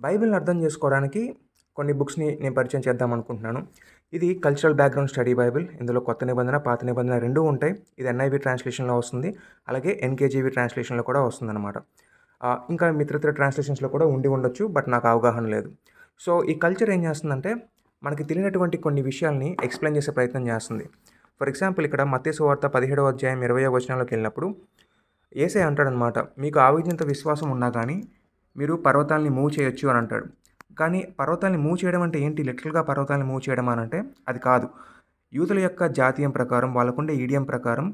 బైబిల్‌ని అర్థం చేసుకోవడానికి కొన్ని బుక్స్‌ని నేను పరిచయం చేద్దాం అనుకుంటున్నాను. ఇది కల్చరల్ బ్యాక్‌గ్రౌండ్ స్టడీ బైబిల్. ఇందులో కొత్త నిబంధన, పాత నిబంధన 2 ఉంటాయి. ఇది ఎన్ఐవి ట్రాన్స్‌లేషన్‌లో వస్తుంది. అలాగే ఎన్‌కేజీవి ట్రాన్స్‌లేషన్‌లో కూడా వస్తుందన్నమాట. ఇంకా ఇతరితర ట్రాన్స్‌లేషన్స్‌లో కూడా ఉండి ఉండొచ్చు. బట్ నాకు అవగాహన లేదు. సో, ఈ కల్చర్ ఏం చేస్తుందంటే, మనకి తెలియనటువంటి కొన్ని విషయాల్ని ఎక్స్‌ప్లెయిన్ చేసే ప్రయత్నం చేస్తుంది. ఫర్ ఎగ్జాంపుల్ ఇక్కడ మత్తయి సువార్త 17వ అధ్యాయం 20వ వచనంలోకెళ్ళినప్పుడు యేసయ్య అంటాడనమాట. మీకు ఆవిధంత విశ్వాసం ఉన్నా గానీ, మీరు పర్వతాల్ని మూవ్ చేయొచ్చు అని అంటాడు. కానీ పర్వతాల్ని మూవ్ చేయడం అంటే ఏంటి? లిటరల్‌గా పర్వతాల్ని మూవ్ చేయడమా అనంటే అది కాదు. యూదుల యొక్క జాతీయం ప్రకారం, వాళ్ళకుండే ఈడియం ప్రకారం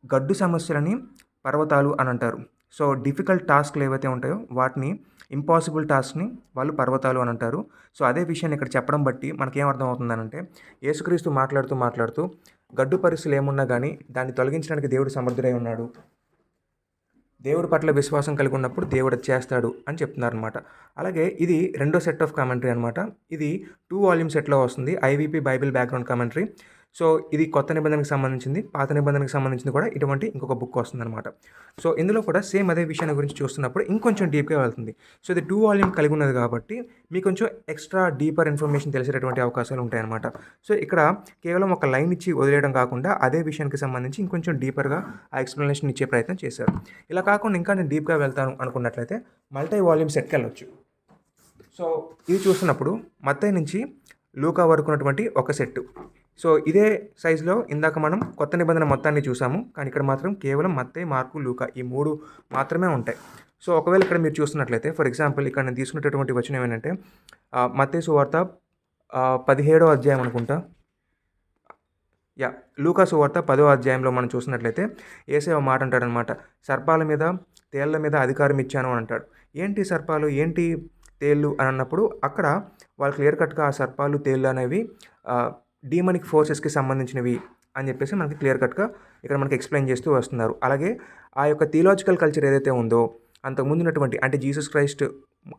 గడ్డు సమస్యలని పర్వతాలు అని అంటారు. సో, డిఫికల్ట్ టాస్క్‌లు ఏవైతే ఉంటాయో వాటిని ఇంపాసిబుల్ టాస్క్‌ని వాళ్ళు పర్వతాలు అని అంటారు. సో, అదే విషయాన్ని ఇక్కడ చెప్పడం బట్టి మనకేం అర్థం అవుతుందనంటే, యేసుక్రీస్తు మాట్లాడుతూ గడ్డు పరిస్థితులు ఏమున్నా గానీ దాన్ని తొలగించడానికి దేవుడు సమర్థుడై ఉన్నాడు. దేవుడి పట్ల విశ్వాసం కలిగి ఉన్నప్పుడు దేవుడు అది చేస్తాడు అని చెప్తున్నారనమాట. అలాగే ఇది రెండో సెట్ ఆఫ్ కామెంటరీ అనమాట. ఇది 2 వాల్యూమ్ సెట్‌లో వస్తుంది. IVP Bible background commentary. So, ఇది కొత్త నిబంధనకు సంబంధించింది. పాత నిబంధనకు సంబంధించింది కూడా ఇటువంటి ఇంకొక బుక్ వస్తుందనమాట. సో, ఇందులో కూడా సేమ్ అదే విషయాన్ని గురించి చూస్తున్నప్పుడు ఇంకొంచెం డీప్‌గా వెళ్తుంది. సో, ఇది 2 వాల్యూమ్ కలిగి ఉన్నది కాబట్టి మీకు కొంచెం ఎక్స్‌ట్రా డీపర్ ఇన్ఫర్మేషన్ తెలిసేటటువంటి అవకాశాలు ఉంటాయన్నమాట. సో, ఇక్కడ కేవలం ఒక లైన్ ఇచ్చి వదిలేయడం కాకుండా అదే విషయానికి సంబంధించి ఇంకొంచెం డీపర్‌గా ఆ ఎక్స్‌ప్లనేషన్ ఇచ్చే ప్రయత్నం చేశారు. ఇలా కాకుండా ఇంకా నేను డీప్‌గా వెళ్తాను అనుకున్నట్లయితే మల్టీ వాల్యూమ్ సెట్‌కెళ్ళొచ్చు. సో, ఇది చూస్తున్నప్పుడు మత్తయి నుంచి లూకా వరకు ఉన్నటువంటి ఒక సెట్టు. సో, ఇదే సైజులో ఇందాక మనం కొత్త నిబంధన మొత్తాన్ని చూసాము. కానీ ఇక్కడ మాత్రం కేవలం మత్తయి, మార్కు, లూకా ఈ 3 మాత్రమే ఉంటాయి. సో, ఒకవేళ ఇక్కడ మీరు చూస్తున్నట్లయితే ఫర్ ఎగ్జాంపుల్ ఇక్కడ నేను తీసుకున్నటువంటి వచనం ఏంటంటే మత్తయి సువార్త 17వ అధ్యాయం అనుకుంటా. లూకా సువార్త 10వ అధ్యాయంలో మనం చూసినట్లయితే యేసయ్య ఒక మాట అంటాడనమాట. సర్పాల మీద, తేళ్ల మీద అధికారం ఇచ్చాను అని అంటాడు. ఏంటి సర్పాలు? ఏంటి తేళ్ళు అని అన్నప్పుడు అక్కడ వాళ్ళు క్లియర్ కట్‌గా ఆ సర్పాలు, తేళ్ళు అనేవి డీమనిక్ ఫోర్సెస్‌కి సంబంధించినవి అని చెప్పేసి మనకి క్లియర్ కట్‌గా ఇక్కడ మనకి ఎక్స్‌ప్లెయిన్ చేస్తూ వస్తున్నారు. అలాగే ఆ యొక్క థియలాజికల్ కల్చర్ ఏదైతే ఉందో అంతకుముందు ఉన్నటువంటి అంటే జీసస్ క్రైస్ట్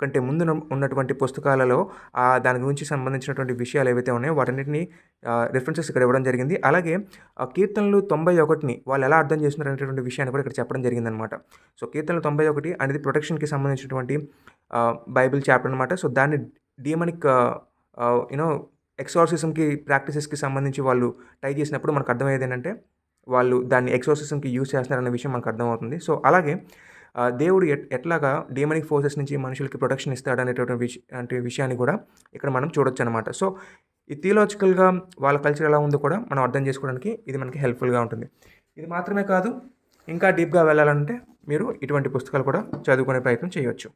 కంటే ముందు ఉన్నటువంటి పుస్తకాలలో దాని గురించి సంబంధించినటువంటి విషయాలు ఏవైతే ఉన్నాయో వాటన్నిటిని రిఫరెన్సెస్ ఇక్కడ ఇవ్వడం జరిగింది. అలాగే కీర్తనలు 91ని వాళ్ళు ఎలా అర్థం చేస్తున్నారు అనేటువంటి విషయాన్ని కూడా ఇక్కడ చెప్పడం జరిగిందనమాట. సో, కీర్తనలు 91 అనేది ప్రొటెక్షన్‌కి సంబంధించినటువంటి బైబిల్ చాప్టర్ అనమాట. సో, దాన్ని డీమనిక్ యూనో ఎక్సార్సిజంకి ప్రాక్టీసెస్‌కి సంబంధించి వాళ్ళు టై చేసినప్పుడు మనకు అర్థమయ్యేది ఏంటంటే వాళ్ళు దాన్ని ఎక్సార్సిజంకి యూజ్ చేస్తున్నారన్న విషయం మనకు అర్థమవుతుంది. సో, అలాగే దేవుడు ఎట్లాగా డీమనిక్ ఫోర్సెస్ నుంచి మనుషులకి ప్రొటెక్షన్ ఇస్తాడనేటువంటి విషయాన్ని కూడా ఇక్కడ మనం చూడొచ్చనమాట. సో, ఈ థియలాజికల్‌గా వాళ్ళ కల్చర్ ఎలా ఉందో కూడా మనం అర్థం చేసుకోవడానికి ఇది మనకి హెల్ప్‌ఫుల్‌గా ఉంటుంది. ఇది మాత్రమే కాదు, ఇంకా డీప్‌గా వెళ్ళాలంటే మీరు ఇటువంటి పుస్తకాలు కూడా చదువుకునే ప్రయత్నం చేయొచ్చు.